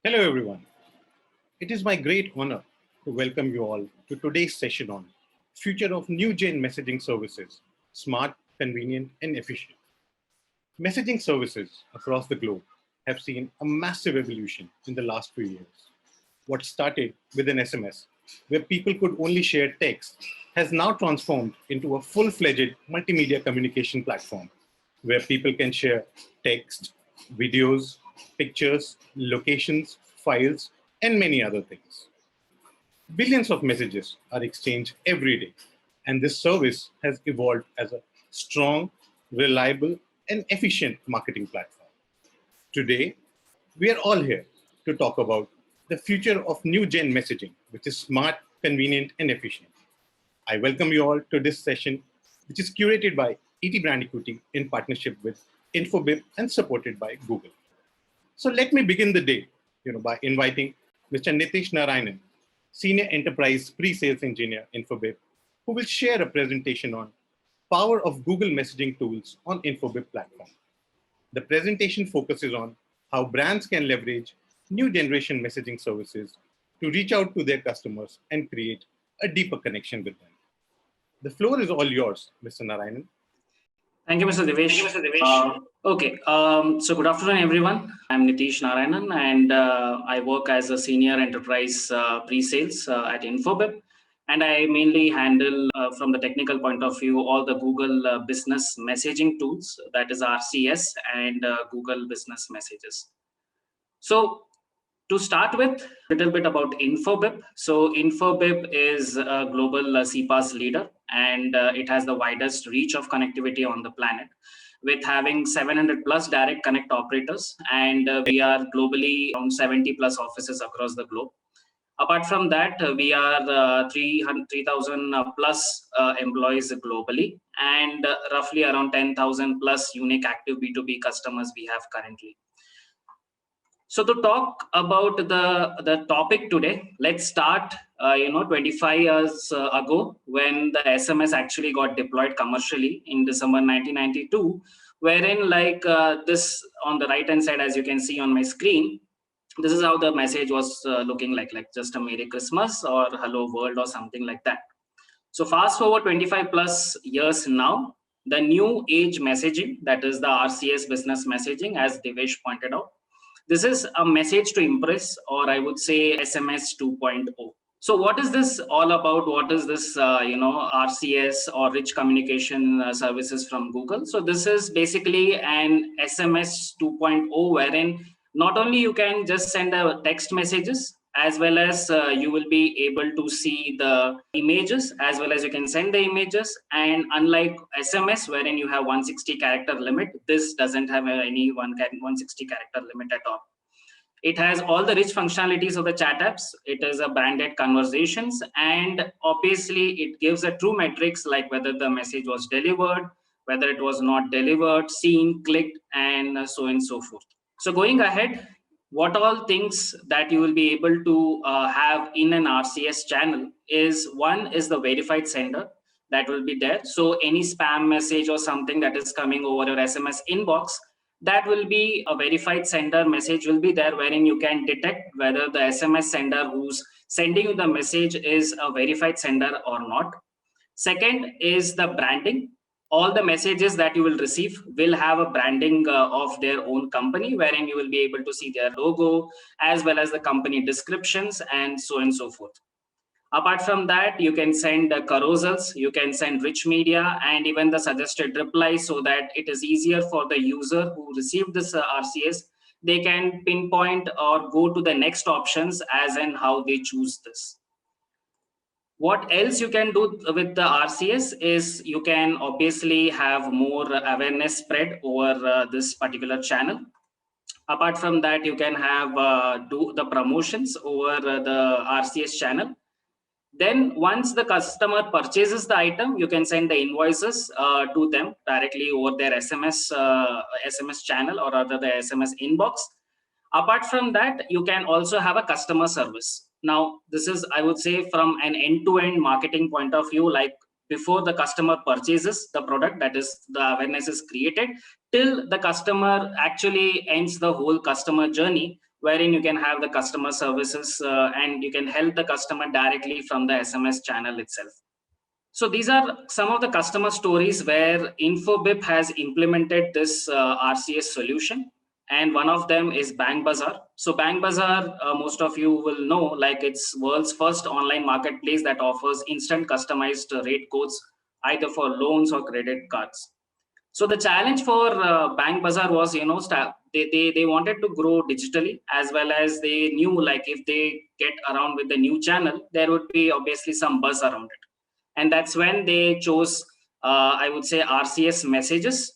Hello, everyone. It is my great honor to welcome you all to today's session on Future of New Gen Messaging Services, Smart, Convenient, and Efficient. Messaging services across the globe have seen a massive evolution in the last few years. What started with an SMS, where people could only share text, has now transformed into a full-fledged multimedia communication platform, where people can share text, videos, pictures, locations, files, and many other things. Billions of messages are exchanged every day, and this service has evolved as a strong, reliable, and efficient marketing platform. Today, we are all here to talk about the future of new gen messaging, which is smart, convenient, and efficient. I welcome you all to this session, which is curated by ET Brand Equity in partnership with Infobip and supported by Google. So let me begin the day by inviting Mr. Nitish Narayanan, Senior Enterprise Pre-Sales Engineer Infobip, who will share a presentation on power of Google messaging tools on Infobip platform. The presentation focuses on how brands can leverage new generation messaging services to reach out to their customers and create a deeper connection with them. The floor is all yours, Mr. Narayanan. Thank you, Mr. Devesh. So good afternoon, everyone. I'm Nitish Narayanan, and I work as a Senior Enterprise Pre-Sales at Infobip. And I mainly handle, from the technical point of view, all the Google business messaging tools, that is RCS and Google Business Messages. So to start with, a little bit about Infobip. So Infobip is a global CPaaS leader, and it has the widest reach of connectivity on the planet, with having 700 plus direct connect operators, and we are globally around 70 plus offices across the globe. Apart from that, we are 3,000 plus employees globally, and roughly around 10,000 plus unique active B2B customers we have currently. So to talk about the topic today, let's start 25 years ago, when the SMS actually got deployed commercially in December 1992, wherein this on the right hand side, as you can see on my screen, this is how the message was looking like just a Merry Christmas or Hello World or something like that. So fast forward 25 plus years now, the new age messaging, that is the RCS business messaging, as Devesh pointed out, this is a message to impress, or I would say SMS 2.0. So what is this all about? What is this, RCS or rich communication services from Google? So this is basically an SMS 2.0, wherein not only you can just send text messages, as well as you will be able to see the images, as well as you can send the images. And unlike SMS, wherein you have 160 character limit, this doesn't have any 160 character limit at all. It has all the rich functionalities of the chat apps. It is a branded conversations, and obviously it gives a true metrics like whether the message was delivered, whether it was not delivered, seen, clicked, and so on and so forth. So going ahead, what all things that you will be able to have in an RCS channel is, one is the verified sender that will be there. So any spam message or something that is coming over your SMS inbox, that will be a verified sender message will be there, wherein you can detect whether the SMS sender who's sending you the message is a verified sender or not. Second is the branding. All the messages that you will receive will have a branding of their own company, wherein you will be able to see their logo, as well as the company descriptions, and so on and so forth. Apart from that, you can send carousels, you can send rich media, and even the suggested replies, so that it is easier for the user who received this RCS. They can pinpoint or go to the next options as in how they choose this. What else you can do with the RCS is you can obviously have more awareness spread over this particular channel. Apart from that, you can have do the promotions over the RCS channel. Then once the customer purchases the item, you can send the invoices to them directly over their SMS channel, or rather the SMS inbox. Apart from that, you can also have a customer service. Now, this is, I would say, from an end-to-end marketing point of view, like before the customer purchases the product, that is the awareness is created, till the customer actually ends the whole customer journey. wherein you can have the customer services and you can help the customer directly from the SMS channel itself. So these are some of the customer stories where Infobip has implemented this RCS solution. And one of them is Bank Bazaar. So Bank Bazaar, most of you will know, like it's world's first online marketplace that offers instant customized rate codes, either for loans or credit cards. So the challenge for Bank Bazaar was, they wanted to grow digitally, as well as they knew like if they get around with the new channel, there would be obviously some buzz around it. And that's when they chose, I would say, RCS messages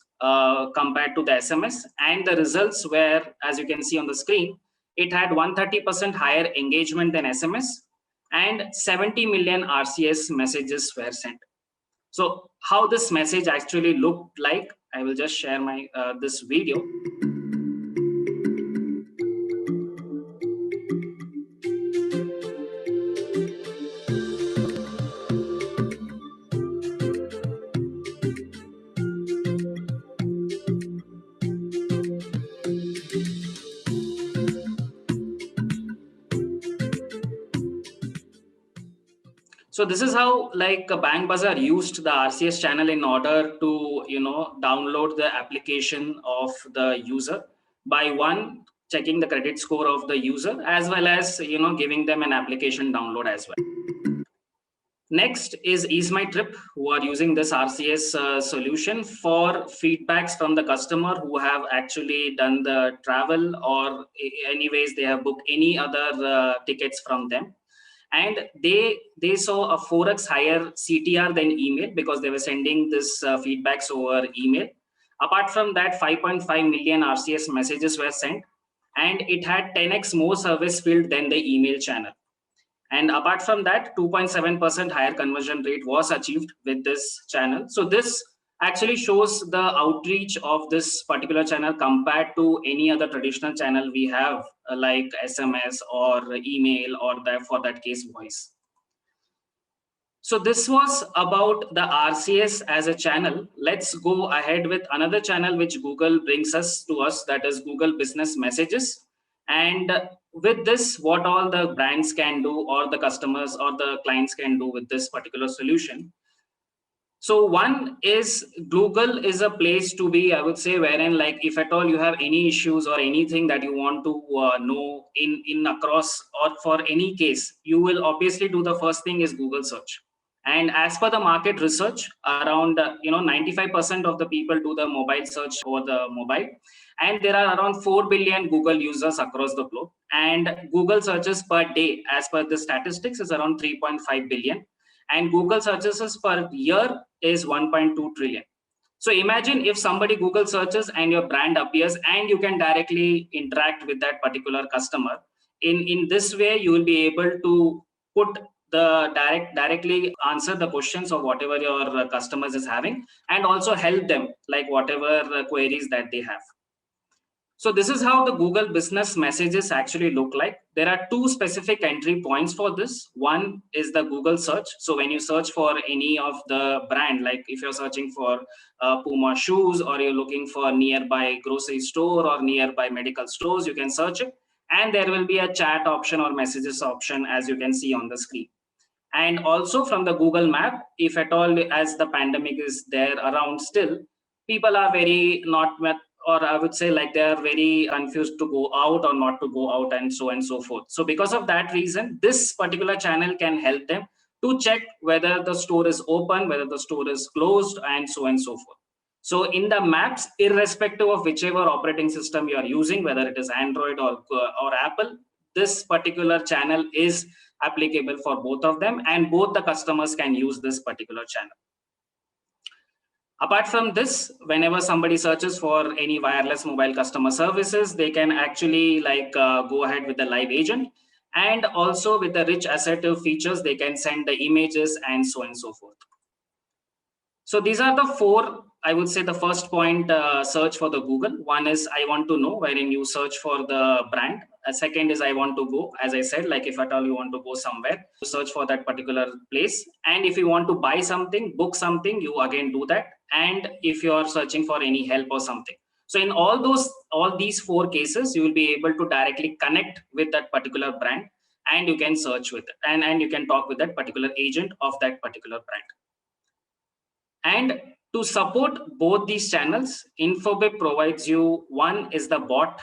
compared to the SMS. And the results were, as you can see on the screen, it had 130% higher engagement than SMS, and 70 million RCS messages were sent. So how this message actually looked like, I will just share my this video. So this is how like Bank Bazaar used the RCS channel in order to download the application of the user by one checking the credit score of the user, as well as giving them an application download as well. Next is Ease My Trip, who are using this RCS solution for feedbacks from the customer who have actually done the travel, or anyways they have booked any other tickets from them. And they saw a 4x higher CTR than email, because they were sending this feedbacks over email. Apart from that, 5.5 million RCS messages were sent, and it had 10x more service filled than the email channel. And apart from that, 2.7% higher conversion rate was achieved with this channel. So this actually shows the outreach of this particular channel compared to any other traditional channel we have, like SMS or email, or that for that case voice. So this was about the RCS as a channel. Let's go ahead with another channel which Google brings us to us, that is Google Business Messages. And with this, what all the brands can do, or the customers or the clients can do with this particular solution. So one is, Google is a place to be, I would say, wherein like if at all you have any issues or anything that you want to know in across or for any case, you will obviously do the first thing is Google search. And as per the market research, around 95% of the people do the mobile search over the mobile, and there are around 4 billion Google users across the globe. And Google searches per day, as per the statistics, is around 3.5 billion, and Google searches per year is 1.2 trillion. So imagine if somebody Google searches and your brand appears, and you can directly interact with that particular customer. In this way, you will be able to put the directly answer the questions of whatever your customers is having, and also help them like whatever queries that they have. So this is how the Google Business Messages actually look like. There are two specific entry points for this. One is the Google search. So when you search for any of the brand, like if you're searching for Puma shoes, or you're looking for nearby grocery store or nearby medical stores, you can search it. And there will be a chat option or messages option, as you can see on the screen. And also from the Google Map, if at all, as the pandemic is there around still, people are very not, or I would say like they are very confused to go out or not to go out, and so forth. So because of that reason, this particular channel can help them to check whether the store is open, whether the store is closed, and so forth. So in the maps, irrespective of whichever operating system you are using, whether it is Android or Apple, this particular channel is applicable for both of them, and both the customers can use this particular channel. Apart from this, whenever somebody searches for any wireless mobile customer services, they can actually like go ahead with the live agent, and also with the rich assertive features, they can send the images and so forth. So these are the four, I would say, the first point, search for the Google. One is I want to know, wherein you search for the brand. A second is I want to go, as I said, like if at all you want to go somewhere, you search for that particular place. And if you want to buy something, book something, you again do that. And if you are searching for any help or something. So in all these 4 cases, you will be able to directly connect with that particular brand, and you can search with it, and you can talk with that particular agent of that particular brand. And to support both these channels, Infobip provides you, one is the bot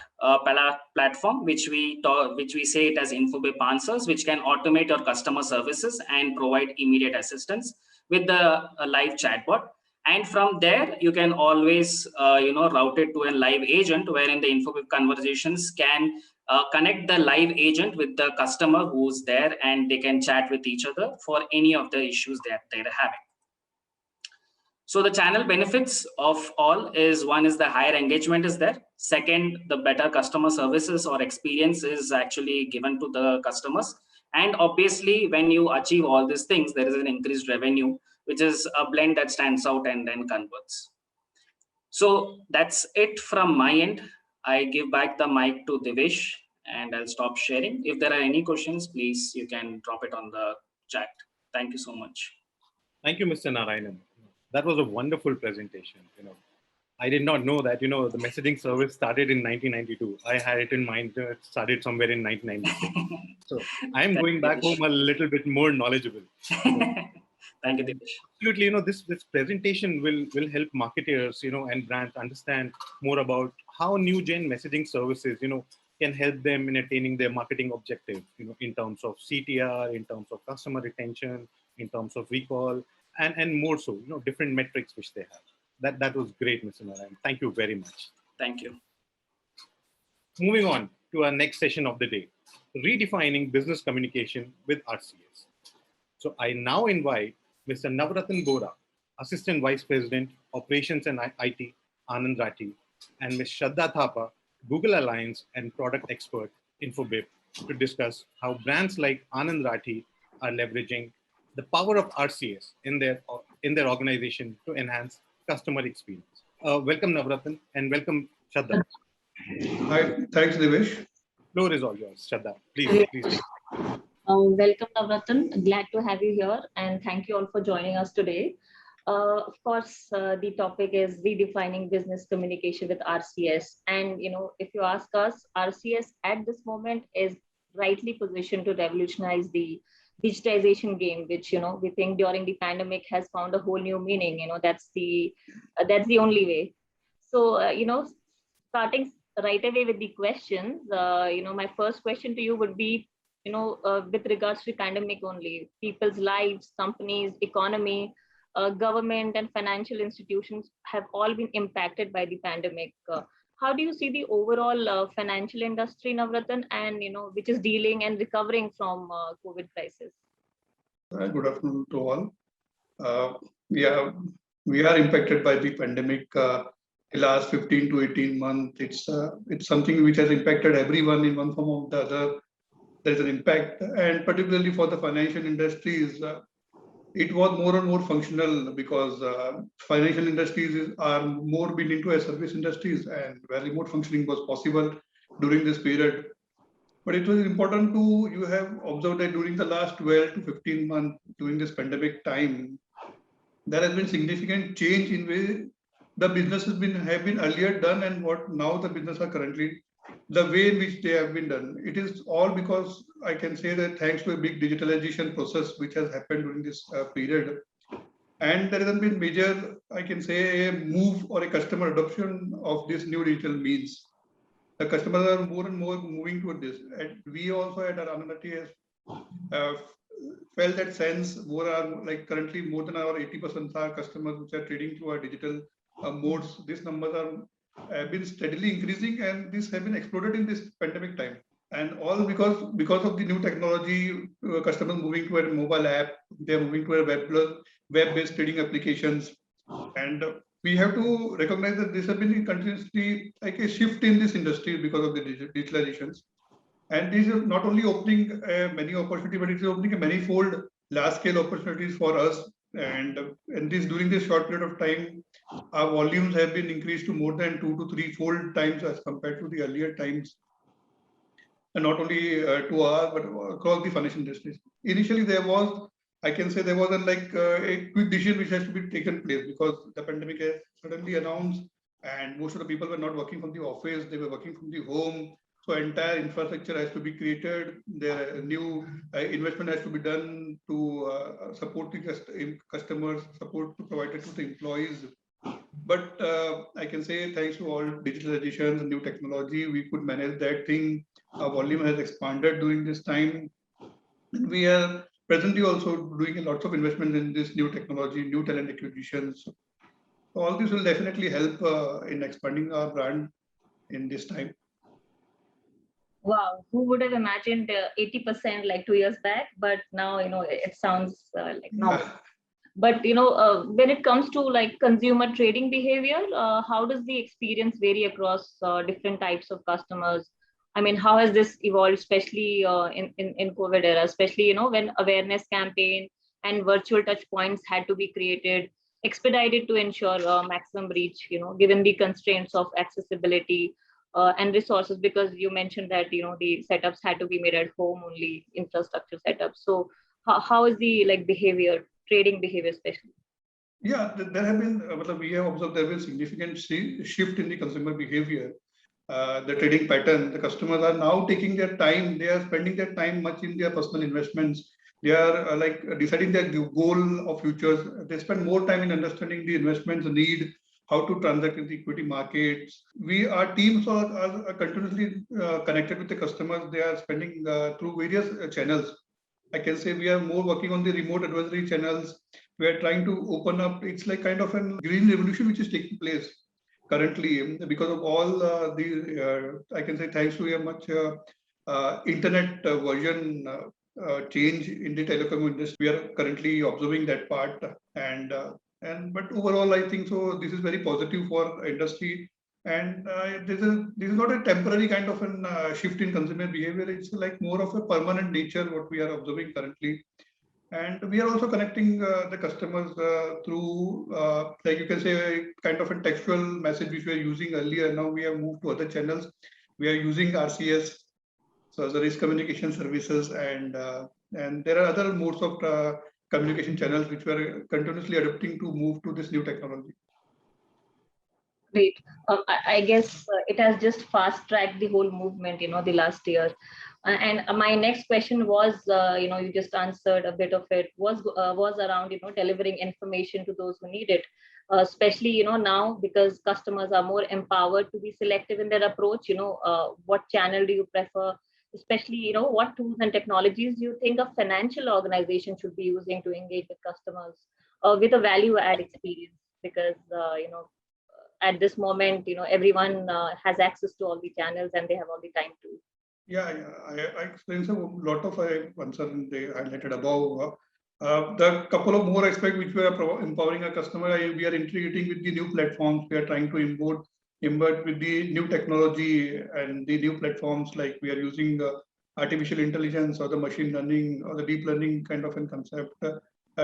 platform, which we say it as Infobip Answers, which can automate your customer services and provide immediate assistance with the live chatbot. And from there, you can always route it to a live agent, wherein the Infobip conversations can connect the live agent with the customer who's there, and they can chat with each other for any of the issues that they're having. So the channel benefits of all is, one is the higher engagement is there. Second, the better customer services or experience is actually given to the customers. And obviously, when you achieve all these things, there is an increased revenue, which is a blend that stands out and then converts. So that's it from my end. I give back the mic to Devesh, and I'll stop sharing. If there are any questions, please, you can drop it on the chat. Thank you so much. Thank you, Mr. Narayanan. That was a wonderful presentation. I did not know that, the messaging service started in 1992. I had it in mind that it started somewhere in 1996. So I'm going back home a little bit more knowledgeable. Thank you, Nitish. Absolutely, this presentation will help marketers, and brands understand more about how new gen messaging services, can help them in attaining their marketing objectives, in terms of CTR, in terms of customer retention, in terms of recall, and more so, different metrics which they have. That was great, Mr. Narayan. Thank you very much. Thank you. Moving on to our next session of the day, redefining business communication with RCS. So I now invite Mr. Navratan Bohra, Assistant Vice President, Operations and IT, Anand, Rathi, and Ms. Shradha Thapa, Google Alliance and Product Expert, Infobip, to discuss how brands like Anand, Rathi are leveraging the power of RCS in their organization to enhance customer experience. Welcome, Navratan, and welcome, Shradha. Hi, thanks, Devesh. Floor is all yours, Shradha. Please. Welcome, Navratan. Glad to have you here, and thank you all for joining us today. Of course, the topic is redefining business communication with RCS. And if you ask us, RCS at this moment is rightly positioned to revolutionize the digitization game, which we think during the pandemic has found a whole new meaning. That's the only way. So starting right away with the questions, my first question to you would be, with regards to pandemic only, people's lives, companies, economy, government and financial institutions have all been impacted by the pandemic. How do you see the overall financial industry, Navratan, and which is dealing and recovering from COVID crisis? Good afternoon to all. Yeah, we are impacted by the pandemic. The last 15 to 18 months, it's something which has impacted everyone in one form or the other. There's an impact, and particularly for the financial industries, it was more and more functional because financial industries are more been into a service industries, and where remote functioning was possible during this period. But it was important you have observed that during the last 12 to 15 months during this pandemic time, there has been significant change in way the business have been earlier done and what now the business are currently, the way in which they have been done. It is all because I can say that thanks to a big digitalization process which has happened during this period. And there has been major, I can say, a move or a customer adoption of this new digital means. The customers are more and more moving toward this. And we also at Anand felt that sense. Currently more than our 80% are customers which are trading through our digital modes. These numbers have been steadily increasing, and this have been exploded in this pandemic time. And all because of the new technology, customers moving to a mobile app, they're moving to a web-based trading applications. And we have to recognize that this has been continuously like a shift in this industry because of the digitalizations. And this is not only opening many opportunities, but it's opening a manifold large-scale opportunities for us. And this during this short period of time, our volumes have been increased to more than 2 to 3 fold times as compared to the earlier times. And not only to ours, but across the financial industries. Initially, there was a quick decision which has to be taken place because the pandemic has suddenly announced and most of the people were not working from the office, they were working from the home. So entire infrastructure has to be created. There new investment has to be done to support the customers, support to provided to the employees. But I can say thanks to all digitalizations and new technology, we could manage that thing. Our volume has expanded during this time. And we are presently also doing a lot of investment in this new technology, new talent acquisitions. So all this will definitely help in expanding our brand in this time. Wow, who would have imagined 80% like 2 years back? But now, it sounds like normal. Yeah. But, when it comes to like consumer trading behavior, how does the experience vary across different types of customers? I mean, how has this evolved, especially in COVID era, especially, when awareness campaign and virtual touch points had to be created, expedited to ensure maximum reach, given the constraints of accessibility and resources, because you mentioned that, the setups had to be made at home only, infrastructure setups. So how is the like behavior, trading behavior especially? Yeah, there have been, we have observed there will significant shift in the consumer behavior, the trading pattern. The customers are now taking their time. They are spending their time much in their personal investments. They are deciding their goal of futures. They spend more time in understanding the investments need, how to transact in the equity markets. Our teams are continuously connected with the customers. They are spending through various channels. I can say we are more working on the remote advisory channels. We are trying to open up. It's like kind of a green revolution which is taking place currently because of all I can say thanks to a much internet version change in the telecom industry. We are currently observing that part, but overall I think so. This is very positive for industry. And this is not a temporary kind of an shift in consumer behavior. It's like more of a permanent nature what we are observing currently. And we are also connecting the customers through, like you can say, kind of a textual message which we are using earlier. Now we have moved to other channels. We are using RCS, so the risk communication services, and there are other modes of communication channels which we are continuously adapting to move to this new technology. Great. I guess it has just fast tracked the whole movement, the last year. And my next question was, you just answered a bit of it, was around, delivering information to those who need it, especially, now because customers are more empowered to be selective in their approach. What channel do you prefer? Especially, what tools and technologies do you think a financial organization should be using to engage with customers with a value add experience? Because, at this moment, everyone has access to all the channels and they have all the time to. Yeah. I explained a lot of concern they highlighted above. The couple of more aspects which we are empowering our customer, we are integrating with the new platforms. We are trying to embed with the new technology and the new platforms, like we are using artificial intelligence or the machine learning or the deep learning kind of a concept.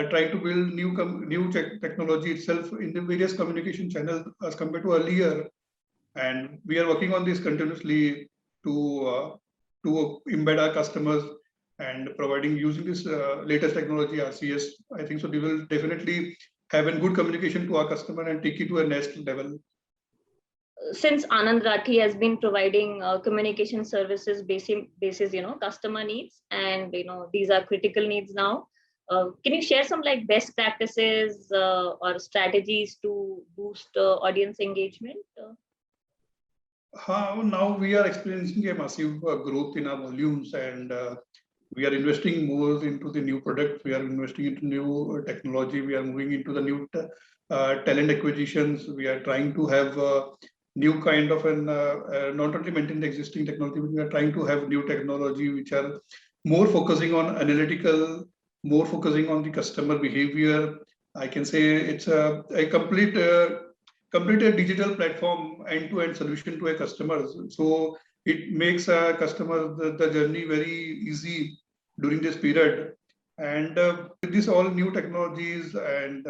Trying to build new technology itself in the various communication channels as compared to earlier, and we are working on this continuously to embed our customers and providing using this latest technology RCS. I think so. We will definitely have a good communication to our customer and take it to a next level. Since Anand, Rathi has been providing communication services basis, customer needs, and these are critical needs now. Can you share some like best practices or strategies to boost audience engagement? Now we are experiencing a massive growth in our volumes, and we are investing more into the new products. We are investing into new technology. We are moving into the new talent acquisitions. We are trying to have new kind of an not only maintain the existing technology, but we are trying to have new technology which are more focusing on analytical, more focusing on the customer behavior. I can say it's a complete digital platform, end-to-end solution to a customer. So it makes a customer the journey very easy during this period. And with this all new technologies and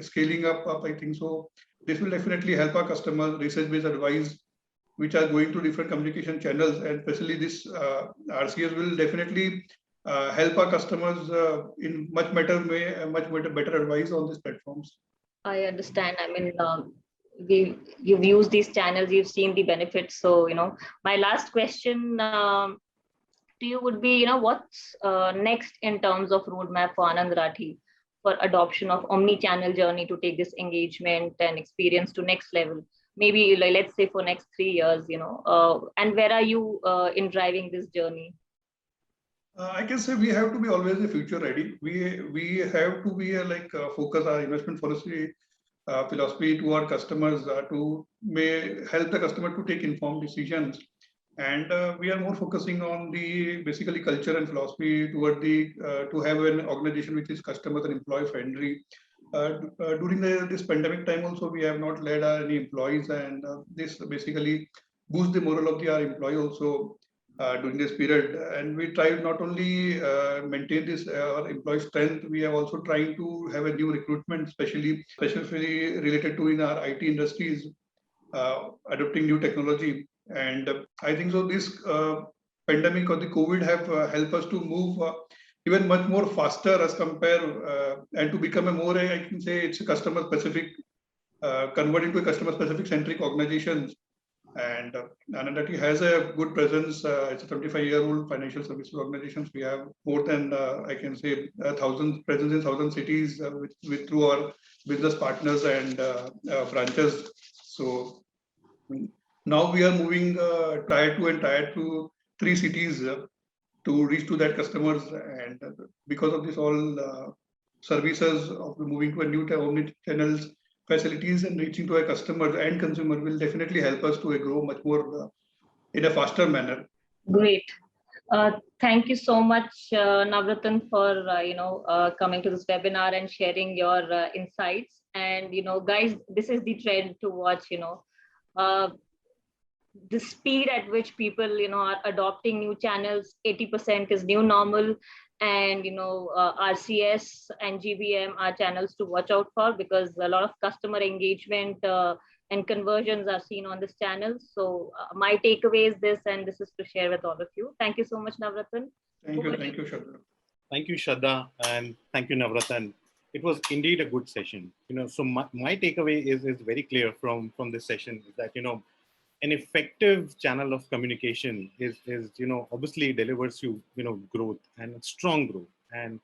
scaling up, I think so, this will definitely help our customers research-based advice, which are going to different communication channels, and especially this RCS will definitely help our customers in much better way, better advice on these platforms. I understand. I mean, you've used these channels, you've seen the benefits. So, my last question to you would be, what's next in terms of roadmap for Anand Rathi for adoption of omni-channel journey to take this engagement and experience to next level? Maybe let's say for next 3 years, and where are you in driving this journey? I can say we have to be always the future ready. We have to be focus our investment policy philosophy to our customers to may help the customer to take informed decisions. And we are more focusing on the basically culture and philosophy toward the to have an organization which is customer and employee friendly. During this pandemic time also, we have not led any employees, and this basically boost the morale of our employee also during this period. And we try not only maintain this our employee strength, we are also trying to have a new recruitment, especially related to in our IT industries, adopting new technology. And I think so this pandemic or the COVID have helped us to move even much more faster as compare and to become a more, I can say it's a customer specific, converting to a customer specific centric organizations. And Anand Rathi has a good presence. It's a 25-year-old financial services organizations. We have more than I can say 1,000 presence in 1,000 cities with through our business partners and branches. So now we are moving tier 2 and tier 3 cities to reach to that customers, and because of this all services of moving to a new omni-channels facilities and reaching to a customer and consumer will definitely help us to grow much more in a faster manner. Great. Thank you so much, Navratan, for coming to this webinar and sharing your insights. And guys, this is the trend to watch. The speed at which people are adopting new channels. 80% is new normal, and RCS and GBM are channels to watch out for, because a lot of customer engagement and conversions are seen on this channel. So my takeaway is this, and this is to share with all of you. Thank you so much, Navratan. Thank you, Shradha. Thank you, Shradha, and thank you, Navratan. It was indeed a good session. So my takeaway is very clear from this session, is that an effective channel of communication is obviously delivers you growth and strong growth. And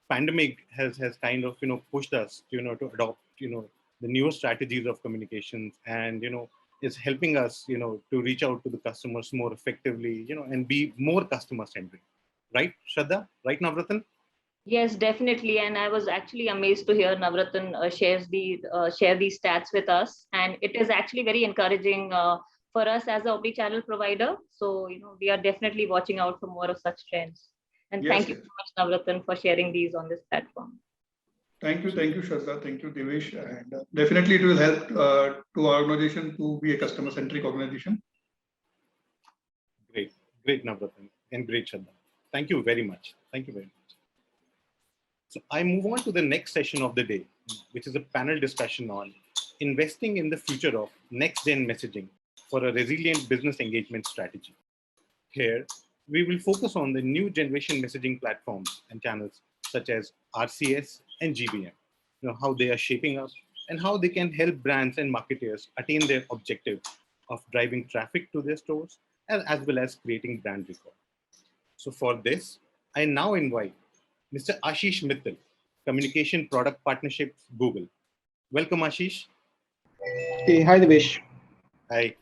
pandemic has kind of pushed us to adopt the newer strategies of communications, and is helping us to reach out to the customers more effectively, and be more customer centric. Right, Shradha? Right, Navratan? Yes, definitely. And I was actually amazed to hear Navratan share these stats with us. And it is actually very encouraging for us as a omni-channel provider. So, we are definitely watching out for more of such trends. And Yes, thank you so much, Navratan, for sharing these on this platform. Thank you, Shradha. Thank you, Devesh. And definitely it will help to our organization to be a customer-centric organization. Great, Navratan, and great, Shradha. Thank you very much. Thank you very much. So I move on to the next session of the day, which is a panel discussion on investing in the future of next-gen messaging for a resilient business engagement strategy. Here, we will focus on the new generation messaging platforms and channels such as RCS and GBM, how they are shaping up and how they can help brands and marketers attain their objective of driving traffic to their stores, as well as creating brand recall. So for this, I now invite Mr. Ashish Mithal, Communication Product Partnerships, Google. Welcome, Ashish. Hey, hi, Devesh. Hi.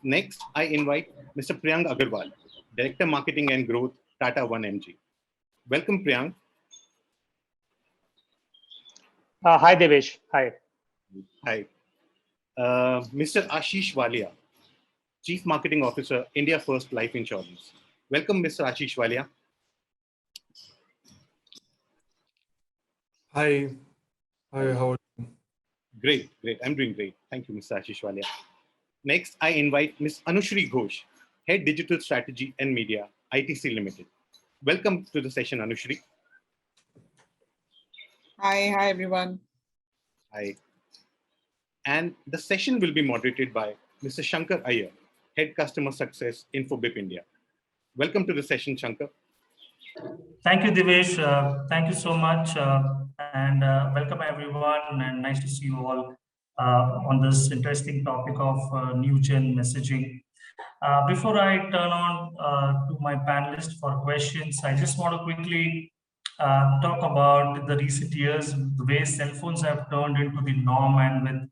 Next, I invite Mr. Priyang Agarwal, Director Marketing and Growth, Tata 1mg. Welcome, Priyang. Hi, Devesh. Hi. Hi. Mr. Ashish Walia, Chief Marketing Officer, IndiaFirst Life Insurance. Welcome, Mr. Ashish Walia. Hi, how are you? Great. I'm doing great. Thank you, Mr. Ashish Walia. Next, I invite Ms. Anushree Ghosh, Head Digital Strategy and Media, ITC Limited. Welcome to the session, Anushree. Hi, everyone. Hi. And the session will be moderated by Mr. Shankar Iyer, Head Customer Success, InfoBip India. Welcome to the session, Shankar. Thank you, Devesh. Thank you so much. and welcome everyone, and nice to see you all on this interesting topic of new gen messaging. Before I turn on to my panelists for questions, I just want to quickly talk about the recent years, the way cell phones have turned into the norm, and with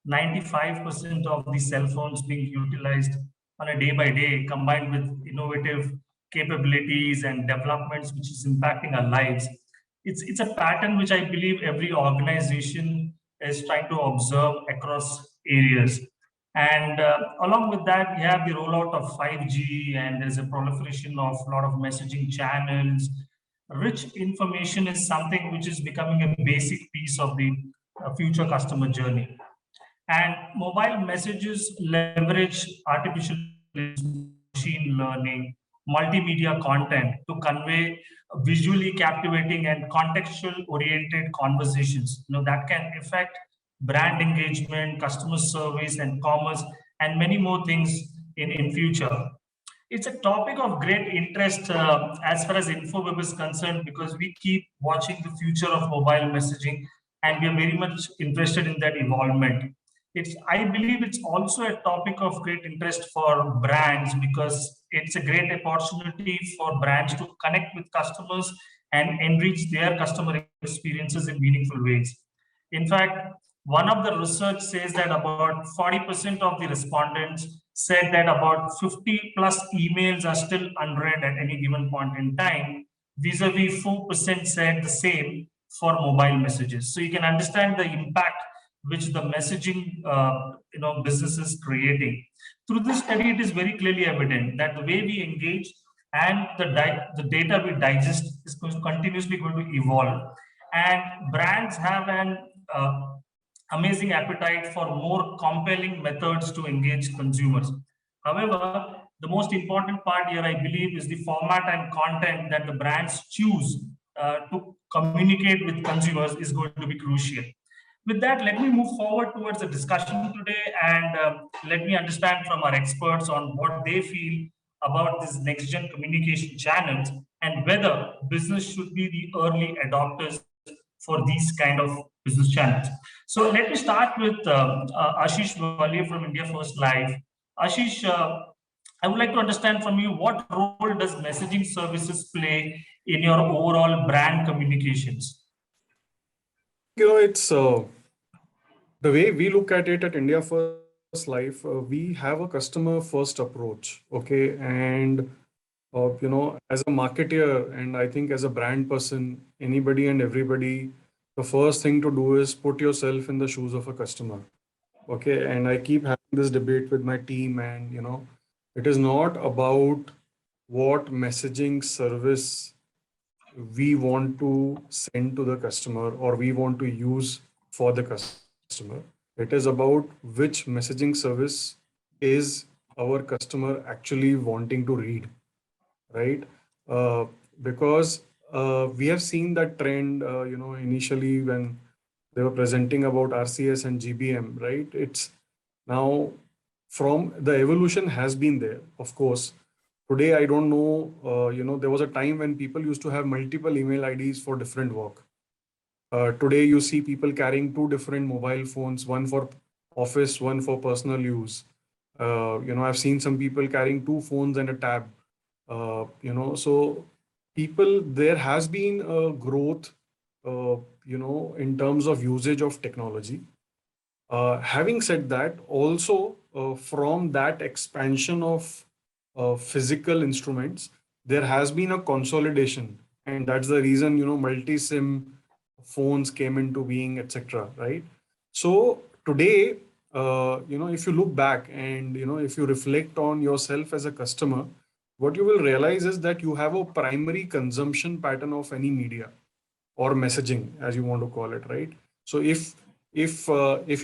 95% of the cell phones being utilized on a day by day, combined with innovative capabilities and developments which is impacting our lives. It's a pattern which I believe every organization is trying to observe across areas. And along with that, we have the rollout of 5G, and there's a proliferation of a lot of messaging channels. Rich information is something which is becoming a basic piece of the future customer journey. And mobile messages leverage artificial machine learning, multimedia content to convey visually captivating and contextual oriented conversations. That can affect brand engagement, customer service, and commerce, and many more things in future. It's a topic of great interest as far as InfoWeb is concerned, because we keep watching the future of mobile messaging, and we are very much interested in that evolvement. I believe it's also a topic of great interest for brands, because it's a great opportunity for brands to connect with customers and enrich their customer experiences in meaningful ways. In fact, one of the research says that about 40% of the respondents said that about 50 plus emails are still unread at any given point in time. Vis-a-vis 4% said the same for mobile messages. So you can understand the impact which the messaging business is creating. Through this study, it is very clearly evident that the way we engage and the data we digest is continuously going to evolve. And brands have an amazing appetite for more compelling methods to engage consumers. However, the most important part here, I believe, is the format and content that the brands choose to communicate with consumers is going to be crucial. With that, let me move forward towards the discussion today, and let me understand from our experts on what they feel about this next-gen communication channels and whether business should be the early adopters for these kind of business channels. So let me start with Ashish Walia from IndiaFirst Live. Ashish, I would like to understand from you, what role does messaging services play in your overall brand communications? It's the way we look at it at India First Life. We have a customer first approach, okay, and as a marketer, and I think as a brand person, anybody and everybody, the first thing to do is put yourself in the shoes of a customer, okay. And I keep having this debate with my team, and it is not about what messaging service we want to send to the customer or we want to use for the customer. It is about which messaging service is our customer actually wanting to read, right? Because we have seen that trend, initially when they were presenting about RCS and GBM, right? It's now from the evolution has been there, of course. Today, I don't know, there was a time when people used to have multiple email IDs for different work. Today, you see people carrying two different mobile phones, one for office, one for personal use. I've seen some people carrying two phones and a tab. So there has been a growth, in terms of usage of technology. Having said that, also from that expansion of physical instruments, there has been a consolidation, and that's the reason multi-SIM phones came into being, etc. Right? So today, if you look back and if you reflect on yourself as a customer, what you will realize is that you have a primary consumption pattern of any media or messaging, as you want to call it, right? So if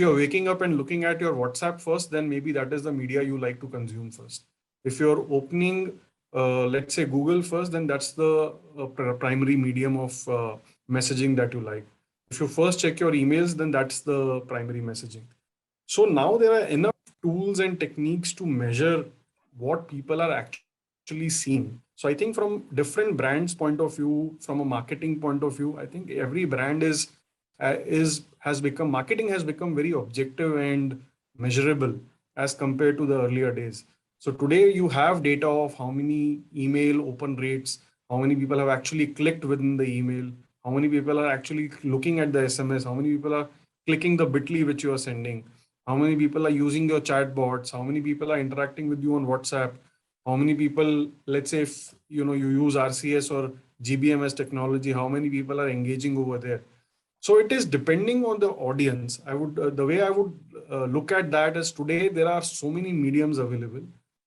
you're waking up and looking at your WhatsApp first, then maybe that is the media you like to consume first. If you're opening, let's say Google first, then that's the primary medium of messaging that you like. If you first check your emails, then that's the primary messaging. So now there are enough tools and techniques to measure what people are actually seeing. So I think from different brands point of view, from a marketing point of view, I think every brand is marketing has become very objective and measurable as compared to the earlier days. So today you have data of how many email open rates, how many people have actually clicked within the email, how many people are actually looking at the SMS, how many people are clicking the bit.ly which you are sending, how many people are using your chat bots, how many people are interacting with you on WhatsApp, how many people, let's say if you use RCS or GBMS technology, how many people are engaging over there. So it is depending on the audience. The way I would look at that is today there are so many mediums available.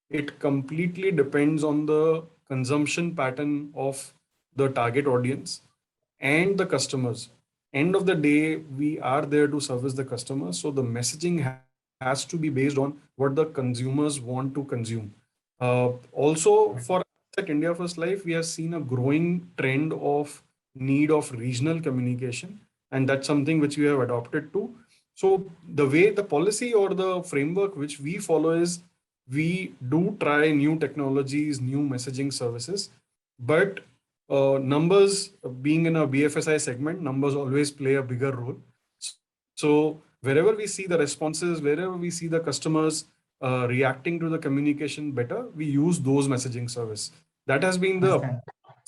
It completely depends on the consumption pattern of the target audience and the customers. End of the day, we are there to service the customer. So the messaging has to be based on what the consumers want to consume. Also, for us at India First Life, we have seen a growing trend of need of regional communication, and that's something which we have adopted to. So the way the policy or the framework which we follow is we do try new technologies, new messaging services, but numbers being in a BFSI segment, numbers always play a bigger role. So wherever we see the responses, wherever we see the customers reacting to the communication better, we use those messaging service. That has been the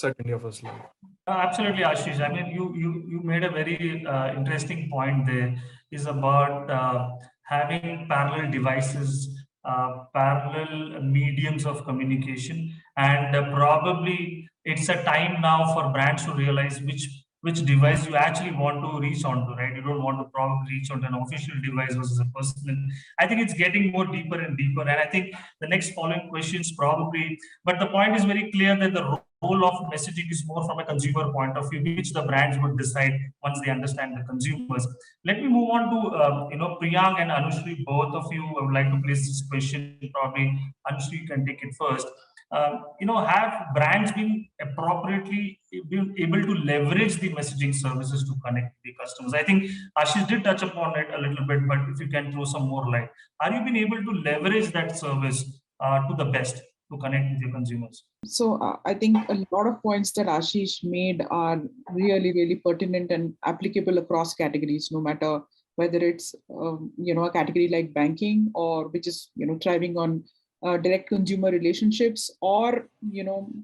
at India First Life. Absolutely, Ashish. I mean, you made a very interesting point there. Is about having parallel devices, parallel mediums of communication, and probably it's a time now for brands to realize which device you actually want to reach onto, right? You don't want to probably reach onto an official device versus a personal. I think it's getting more deeper and deeper, and I think the next following questions probably. But the point is very clear that the role of messaging is more from a consumer point of view, which the brands would decide once they understand the consumers. Let me move on to Priyang and Anushree. Both of you, I would like to place this question. Probably Anushree can take it first. Have brands been appropriately able to leverage the messaging services to connect the customers? I think Ashish did touch upon it a little bit, but if you can throw some more light, are you been able to leverage that service to the best to connect with your consumers? So I think a lot of points that Ashish made are really, really pertinent and applicable across categories, no matter whether it's a category like banking, or which is thriving on direct consumer relationships, or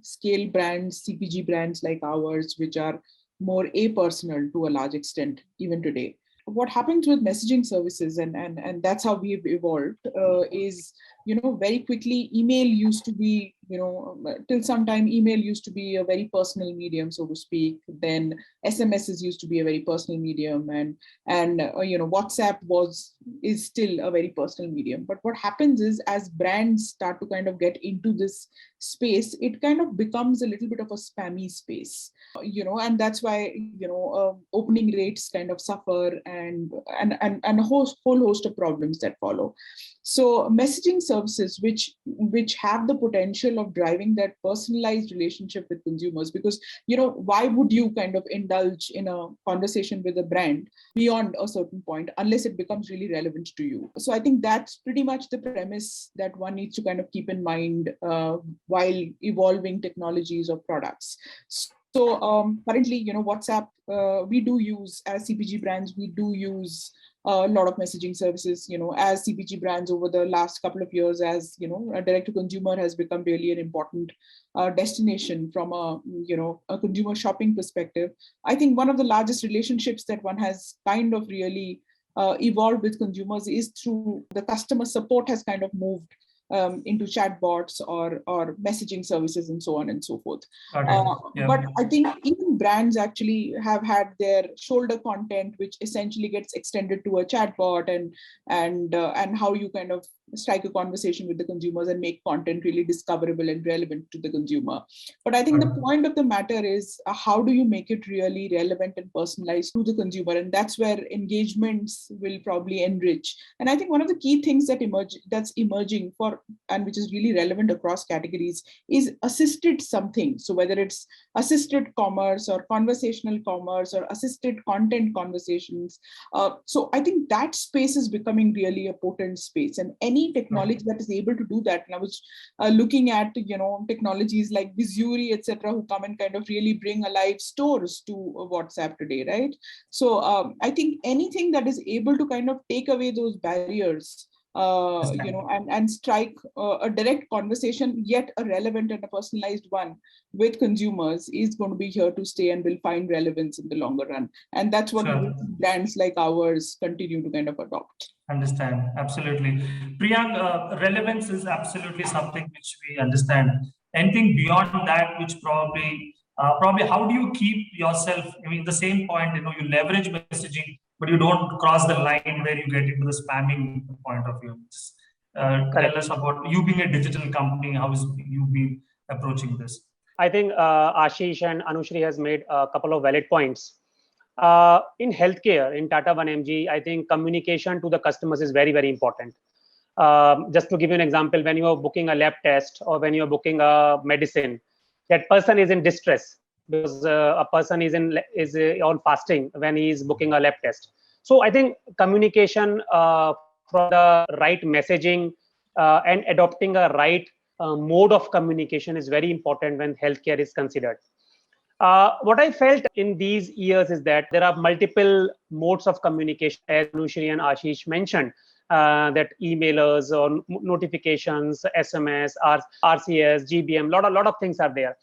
scale brands, CPG brands like ours, which are more personal to a large extent even today. What happens with messaging services, and that's how we've evolved, is very quickly email used to be, till some time email used to be a very personal medium, so to speak. Then SMSs used to be a very personal medium, and WhatsApp is still a very personal medium. But what happens is, as brands start to kind of get into this space, it kind of becomes a little bit of a spammy space, and that's why opening rates kind of suffer, and a whole host of problems that follow. So messaging services which have the potential of driving that personalized relationship with consumers, because why would you kind of indulge in a conversation with a brand beyond a certain point unless it becomes really relevant to you? So I think that's pretty much the premise that one needs to kind of keep in mind while evolving technologies or products. So currently, WhatsApp, we do use, as CPG brands, we do use a lot of messaging services, as CPG brands over the last couple of years, as a direct to consumer has become really an important destination from a consumer shopping perspective. I think one of the largest relationships that one has kind of really evolved with consumers is through the customer support has kind of moved into chatbots or messaging services and so on and so forth. But I think even brands actually have had their shoulder content, which essentially gets extended to a chatbot, and how you kind of strike a conversation with the consumers and make content really discoverable and relevant to the consumer. But I think the point of the matter is how do you make it really relevant and personalized to the consumer? And that's where engagements will probably enrich. And I think one of the key things that's emerging and which is really relevant across categories is assisted something. So whether it's assisted commerce commerce or conversational commerce or assisted content conversations. So I think that space is becoming really a potent space, and any technology that is able to do that. And I was looking at, technologies like Vizuri, etc., who come and kind of really bring alive stores to WhatsApp today, right? So I think anything that is able to kind of take away those barriers, and strike a direct conversation, yet a relevant and a personalized one with consumers, is going to be here to stay and will find relevance in the longer run. And that's what brands like ours continue to kind of adopt. Understand, absolutely. Priyang, relevance is absolutely something which we understand. Anything beyond that, which probably how do you keep yourself, I mean, the same point, you leverage messaging, but you don't cross the line where you get into the spamming point of view. Tell us about you being a digital company, how is you been approaching this? I think Ashish and Anushree has made a couple of valid points. In healthcare, in Tata 1mg, I think communication to the customers is very, very important. Just to give you an example, when you are booking a lab test or when you are booking a medicine, that person is in distress because a person is on fasting when he is booking a lab test. So I think communication from the right messaging and adopting a right mode of communication is very important when healthcare is considered. What I felt in these years is that there are multiple modes of communication, as Anushree and Ashish mentioned, that emailers or notifications, SMS, RCS, GBM, lot of things are there.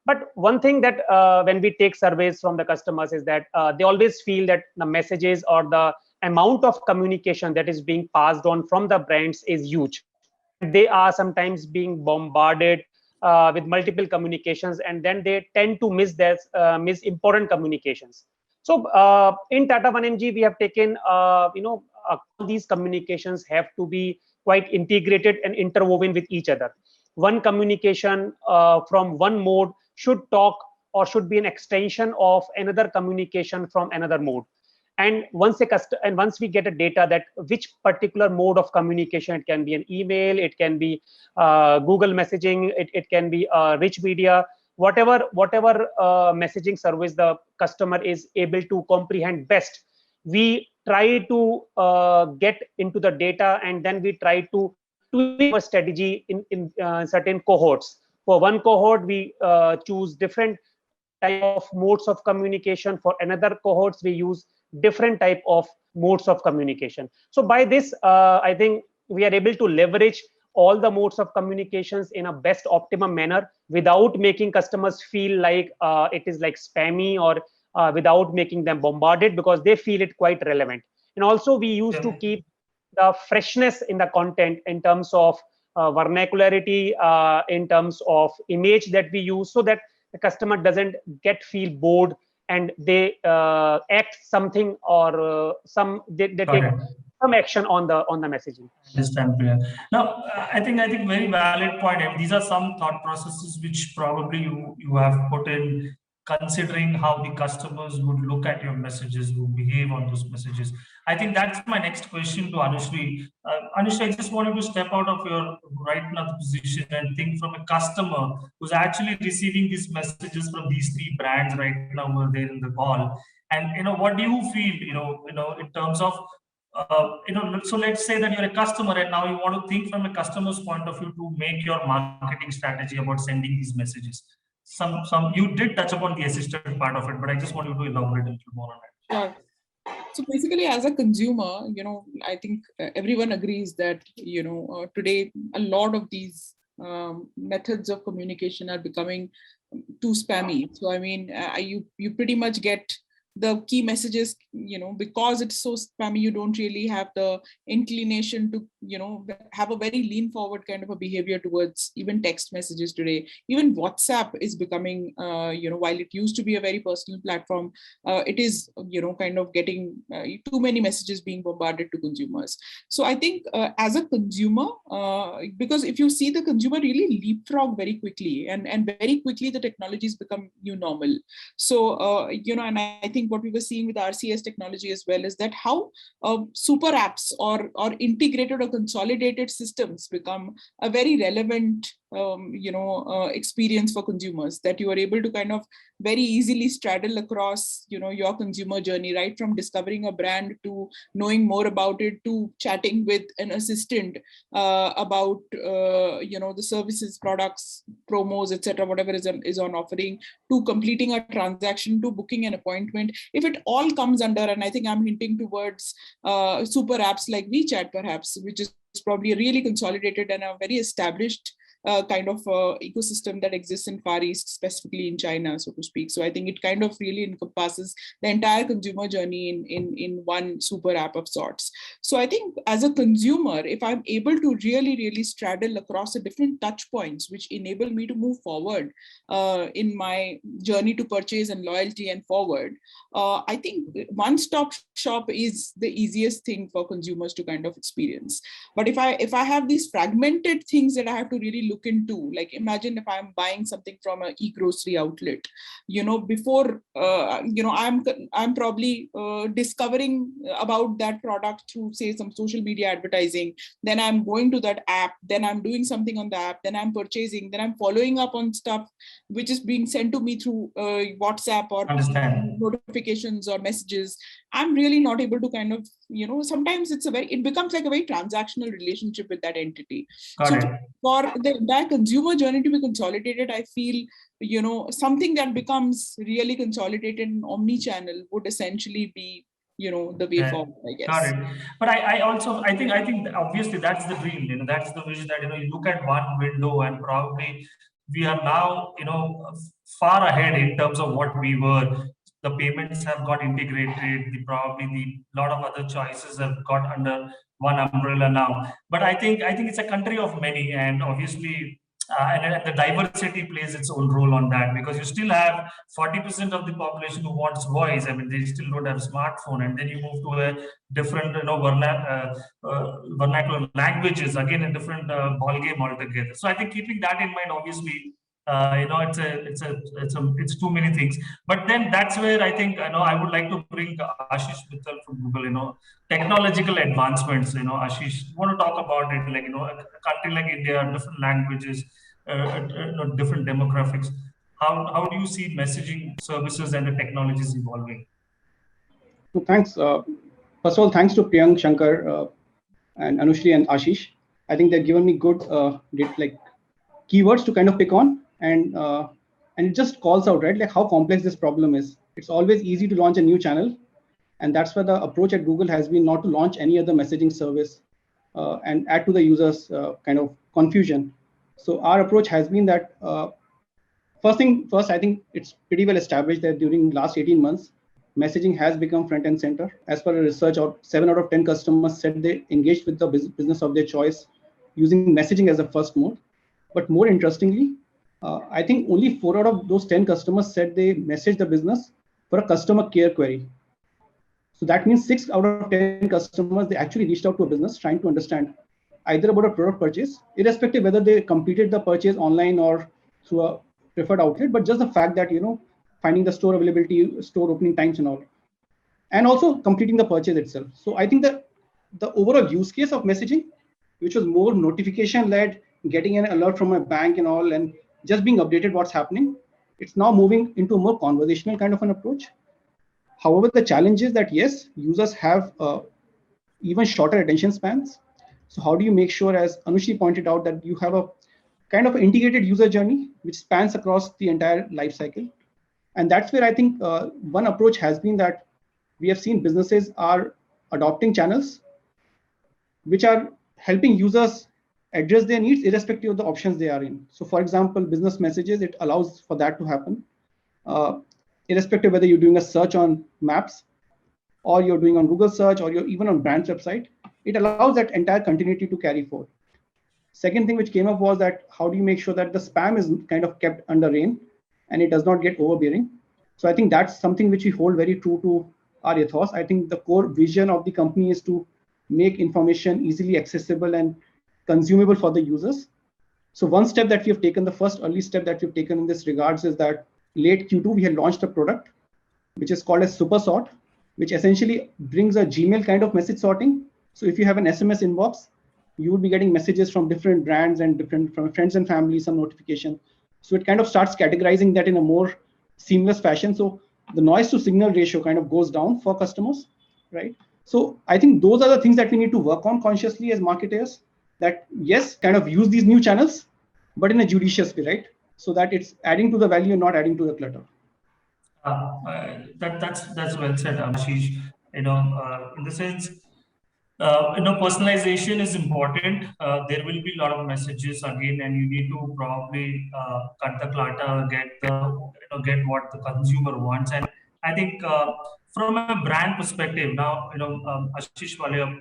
But one thing that when we take surveys from the customers is that they always feel that the messages or the amount of communication that is being passed on from the brands is huge. They are sometimes being bombarded with multiple communications, and then they tend to miss important communications. So in Tata 1mg, we have taken, these communications have to be quite integrated and interwoven with each other. One communication from one mode should talk or should be an extension of another communication from another mode. And once we get a data that which particular mode of communication, it can be an email, it can be Google messaging, it can be rich media, whatever messaging service the customer is able to comprehend best, we try to get into the data, and then we try to tweak our strategy in certain cohorts. For one cohort, we choose different type of modes of communication. For another cohorts, we use different type of modes of communication. So by this, I think we are able to leverage all the modes of communications in a best optimum manner without making customers feel like it is like spammy, or without making them bombarded, because they feel it quite relevant. And also we used to keep the freshness in the content in terms of vernacularity, in terms of image that we use, so that the customer doesn't feel bored and they act something or they take some action on the messaging. Understand, Priya. Now, I think very valid point. And these are some thought processes which probably you have put in, considering how the customers would look at your messages, would behave on those messages. I think that's my next question to Anushree. Anushree, I just wanted to step out of your right now position and think from a customer who's actually receiving these messages from these three brands right now who are there in the call. And what do you feel, in terms of so let's say that you're a customer and now you want to think from a customer's point of view to make your marketing strategy about sending these messages. You did touch upon the assisted part of it, but I just want you to elaborate a little more on it. Sure. So basically, as a consumer, I think everyone agrees that, today a lot of these methods of communication are becoming too spammy. So, I mean, you pretty much get the key messages, because it's so spammy, you don't really have the inclination to, have a very lean forward kind of a behavior towards even text messages today. Even WhatsApp is becoming, while it used to be a very personal platform, it is, kind of getting too many messages being bombarded to consumers. So I think as a consumer, because if you see the consumer really leapfrog very quickly, and very quickly the technologies become new normal. So, and I think what we were seeing with RCS technology as well is that how super apps or integrated or consolidated systems become a very relevant experience for consumers, that you are able to kind of very easily straddle across, your consumer journey, right from discovering a brand to knowing more about it, to chatting with an assistant about, the services, products, promos, etc., whatever is on offering, to completing a transaction, to booking an appointment. If it all comes under, and I think I'm hinting towards super apps like WeChat, perhaps, which is probably really consolidated and a very established kind of ecosystem that exists in Far East, specifically in China, so to speak. So I think it kind of really encompasses the entire consumer journey in one super app of sorts. So I think as a consumer, if I'm able to really straddle across the different touch points, which enable me to move forward in my journey to purchase and loyalty and forward, I think one-stop shop is the easiest thing for consumers to kind of experience. But if I have these fragmented things that I have to really look into, like imagine if I'm buying something from an e-grocery outlet, before I'm probably discovering about that product through, say, some social media advertising, then I'm going to that app, then I'm doing something on the app, then I'm purchasing, then I'm following up on stuff which is being sent to me through WhatsApp or notifications or messages. I'm really not able to kind of, sometimes it becomes like a very transactional relationship with that entity. So for the entire consumer journey to be consolidated, I feel, something that becomes really consolidated in omni-channel would essentially be, the way forward, I guess. Got it. But I think obviously that's the dream, that's the vision, that, you look at one window and probably we are now, far ahead in terms of what we were. The payments have got integrated, probably the lot of other choices have got under one umbrella now. But I think it's a country of many, and obviously and the diversity plays its own role on that, because you still have 40% of the population who wants voice. I mean, they still don't have smartphone, and then you move to a different, vernacular languages, again a different ball game altogether. So I think keeping that in mind, obviously, it's too many things. But then that's where I think, I would like to bring Ashish Mithal from Google. Technological advancements. Ashish, you want to talk about it? Like, a country like India, different languages, different demographics. How do you see messaging services and the technologies evolving? So thanks. First of all, thanks to Priyang, Shankar, and Anushree and Ashish. I think they've given me good keywords to kind of pick on, and it just calls out, right, like how complex this problem is. It's always easy to launch a new channel, and that's why the approach at Google has been not to launch any other messaging service and add to the users' kind of confusion. So our approach has been that first, I think it's pretty well established that during the last 18 months, messaging has become front and center. As per a research, 7 out of 10 customers said they engaged with the business of their choice using messaging as a first mode. But more interestingly, I think only 4 out of those 10 customers said they messaged the business for a customer care query. So that means 6 out of 10 customers, they actually reached out to a business trying to understand either about a product purchase, irrespective whether they completed the purchase online or through a preferred outlet, but just the fact that, finding the store availability, store opening times and all, and also completing the purchase itself. So I think that the overall use case of messaging, which was more notification led, getting an alert from a bank and all, and just being updated what's happening, it's now moving into a more conversational kind of an approach. However, the challenge is that, yes, users have even shorter attention spans. So how do you make sure, as Anushree pointed out, that you have a kind of integrated user journey which spans across the entire life cycle? And that's where I think one approach has been that we have seen businesses are adopting channels which are helping users address their needs irrespective of the options they are in. So for example, business messages, it allows for that to happen. Irrespective whether you're doing a search on Maps or you're doing on Google search or you're even on brand's website, it allows that entire continuity to carry forward. Second thing which came up was that how do you make sure that the spam is kind of kept under rein and it does not get overbearing? So I think that's something which we hold very true to our ethos. I think the core vision of the company is to make information easily accessible and consumable for the users. So one step that we have taken, the first early step that we've taken in this regards, is that late Q2, we had launched a product which is called as Super Sort, which essentially brings a Gmail kind of message sorting. So if you have an SMS inbox, you would be getting messages from different brands and from friends and family, some notification. So it kind of starts categorizing that in a more seamless fashion. So the noise to signal ratio kind of goes down for customers, right? So I think those are the things that we need to work on consciously as marketers, that yes, kind of use these new channels, but in a judicious way, right? So that it's adding to the value and not adding to the clutter. That's well said, Ashish. In the sense, personalization is important. There will be a lot of messages again, and you need to probably cut the clutter, get what the consumer wants. And I think from a brand perspective, now Ashish Walia,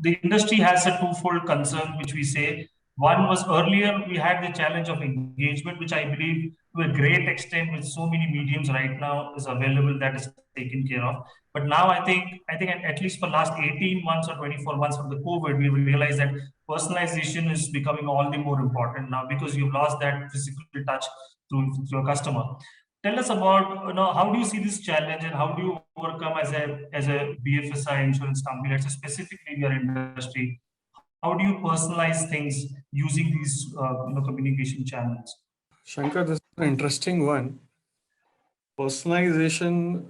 the industry has a twofold concern, which we say. One was earlier we had the challenge of engagement, which I believe to a great extent with so many mediums right now is available, that is taken care of. But now I think at least for last 18 months or 24 months from the COVID, we realized that personalization is becoming all the more important now, because you've lost that physical touch to your customer. Tell us about, how do you see this challenge, and how do you overcome as a BFSI insurance company, let's say specifically in your industry? How do you personalize things using these communication channels? Shankar, this is an interesting one. Personalization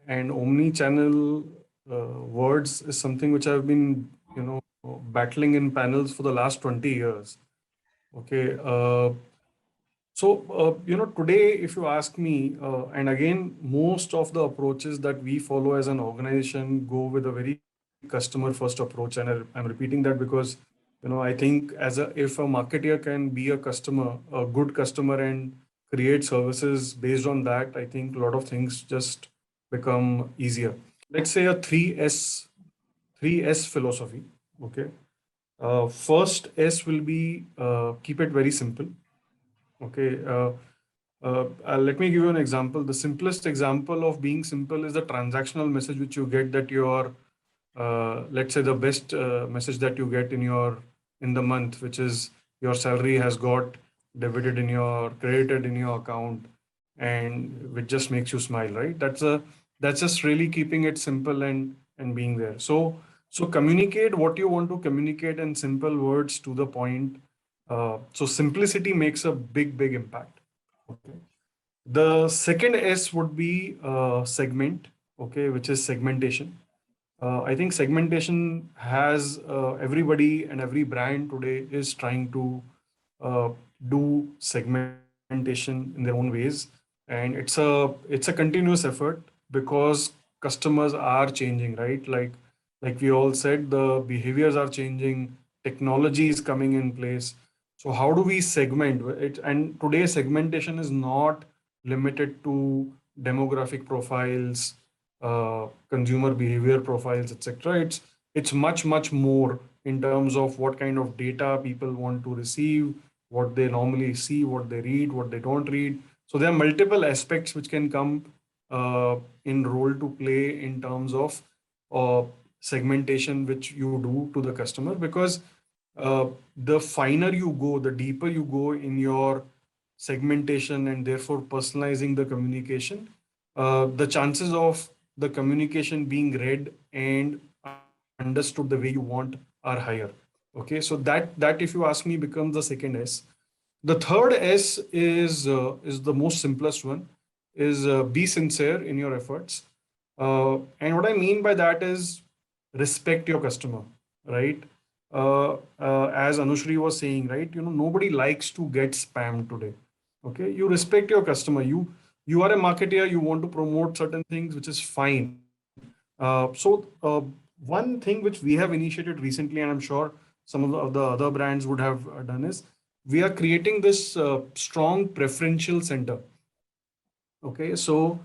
and omni-channel words is something which I've been, battling in panels for the last 20 years. Okay. Today, if you ask me, and again, most of the approaches that we follow as an organization go with a very customer first approach. And I'm repeating that because, I think if a marketer can be a good customer, and create services based on that, I think a lot of things just become easier. Let's say a 3S philosophy. Okay. First S will be keep it very simple. Okay. Let me give you an example. The simplest example of being simple is the transactional message which you get, that your, let's say the best message that you get in the month, which is your salary has got credited in your account, and which just makes you smile, right? That's just really keeping it simple and being there. So communicate what you want to communicate in simple words to the point. So simplicity makes a big impact. Okay. The second S would be segment, okay, which is segmentation. I think segmentation has everybody and every brand today is trying to do segmentation in their own ways, and it's a continuous effort, because customers are changing, right? Like we all said, the behaviors are changing, technology is coming in place. So how do we segment it? And today segmentation is not limited to demographic profiles, consumer behavior profiles, etc. It's much more in terms of what kind of data people want to receive, what they normally see, what they read, what they don't read. So there are multiple aspects which can come in role to play in terms of segmentation which you do to the customer, because the finer you go, the deeper you go in your segmentation, and therefore personalizing the communication, the chances of the communication being read and understood the way you want are higher. Okay, so that if you ask me becomes the second S. The third S is the most simplest one, is be sincere in your efforts. And what I mean by that is respect your customer, right? As Anushree was saying, right? Nobody likes to get spammed today. Okay, you respect your customer. You are a marketer. You want to promote certain things, which is fine. One thing which we have initiated recently, and I'm sure some of the other brands would have done, is we are creating this strong preferential center. Okay, so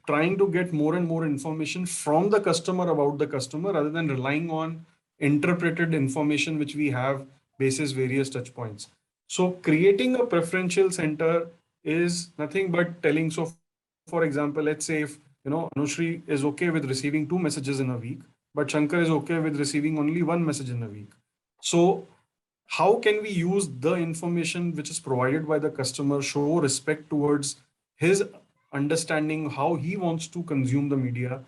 trying to get more and more information from the customer about the customer, rather than relying on interpreted information which we have basis various touch points. So creating a preferential center is nothing but telling. So for example, let's say if Anushree is okay with receiving 2 messages in a week, but Shankar is okay with receiving only 1 message in a week. So how can we use the information which is provided by the customer, show respect towards his understanding how he wants to consume the media,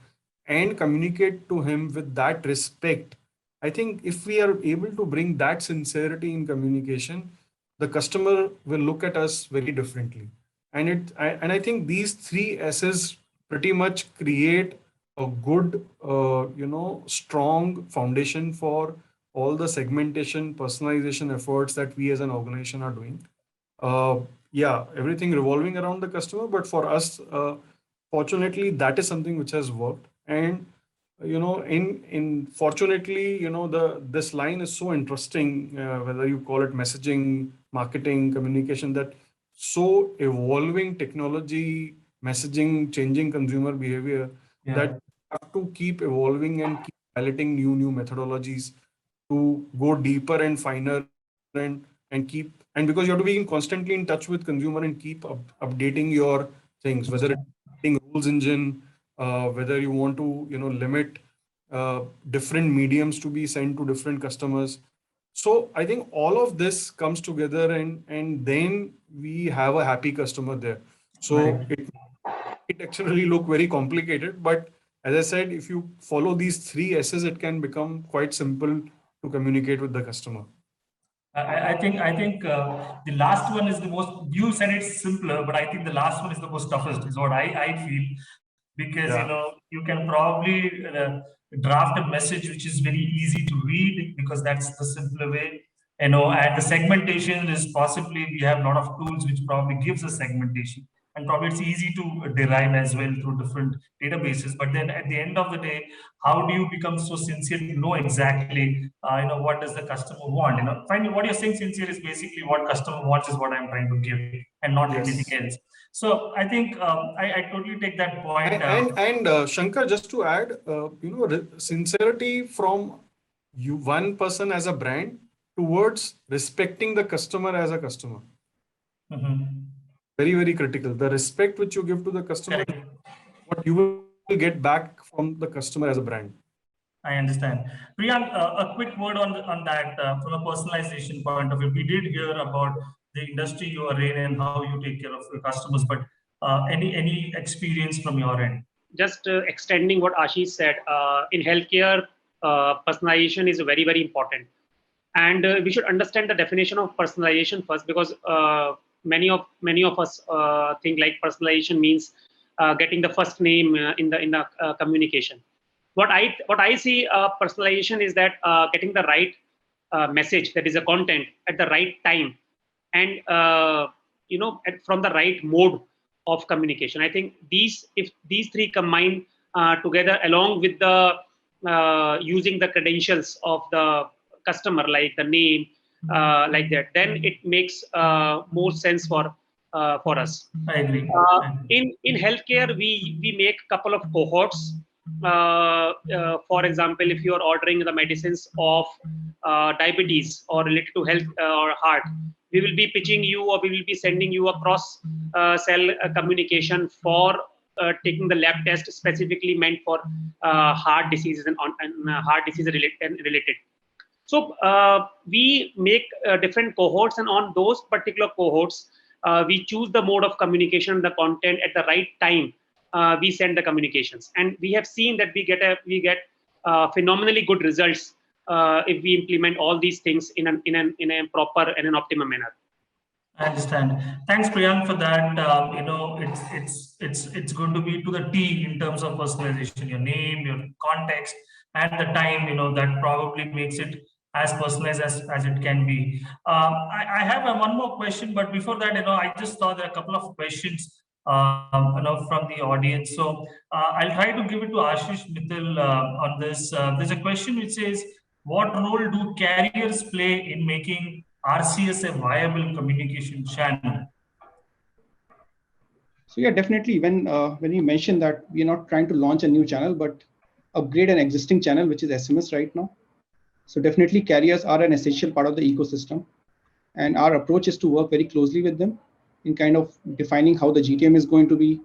and communicate to him with that respect, I think if we are able to bring that sincerity in communication, the customer will look at us very differently. And I think these three S's pretty much create a good, strong foundation for all the segmentation, personalization efforts that we as an organization are doing. Uh, yeah, everything revolving around the customer, but for us, fortunately, that is something which has worked. And in fortunately, the this line is so interesting, whether you call it messaging, marketing, communication, that so evolving technology, messaging, changing consumer behavior, that you have to keep evolving and keep piloting new methodologies to go deeper and finer and keep, and because you have to be constantly in touch with consumer and keep updating your things, whether it's rules engine, whether you want to limit different mediums to be sent to different customers. So I think all of this comes together, and then we have a happy customer there. So it actually look very complicated, but as I said, if you follow these three S's, it can become quite simple to communicate with the customer. I think the last one is the most. You said it's simpler, but I think the last one is the most toughest. Is what I feel, because you can probably draft a message which is very easy to read, because that's the simpler way. And the segmentation is possibly, we have a lot of tools which probably gives us segmentation, and probably it's easy to derive as well through different databases. But then at the end of the day, how do you become so sincere to know exactly what does the customer want? Finally, what you're saying sincere is basically what customer wants is what I'm trying to give, and not anything else. So I think I totally take that point. And Shankar, just to add, sincerity from you, one person as a brand, towards respecting the customer as a customer. Very, very critical. The respect which you give to the customer, what you will get back from the customer as a brand. I understand. Priyang, a quick word on that from a personalization point of view. We did hear about the industry you are in and how you take care of your customers, but any experience from your end? Just extending what Ashish said, in healthcare, personalization is very, very important. And we should understand the definition of personalization first, because many of us think like personalization means getting the first name in the communication. What I see personalization is that getting the right message, that is a content, at the right time, and from the right mode of communication. I think if these three combine together, along with the using the credentials of the customer, like the name, like that, then it makes more sense for us. I agree. In healthcare, we make a couple of cohorts. For example, if you are ordering the medicines of diabetes or related to health or heart, we will be pitching you, or we will be sending you a cross cell communication for taking the lab test specifically meant for heart diseases and heart disease related. So we make different cohorts, and on those particular cohorts, we choose the mode of communication, the content at the right time. We send the communications, and we have seen that we get phenomenally good results if we implement all these things in a proper and an optimum manner. I understand. Thanks, Priyang, for that. It's going to be to the T in terms of personalization. Your name, your context, and the time. That probably makes it as personalized as it can be. I have one more question, but before that, I just saw there are a couple of questions from the audience. So I'll try to give it to Ashish, Mithal on this. There's a question which says, what role do carriers play in making RCS a viable communication channel? So yeah, definitely. When you mentioned that we're not trying to launch a new channel, but upgrade an existing channel, which is SMS right now. So definitely carriers are an essential part of the ecosystem. And our approach is to work very closely with them in kind of defining how the GTM is going to be.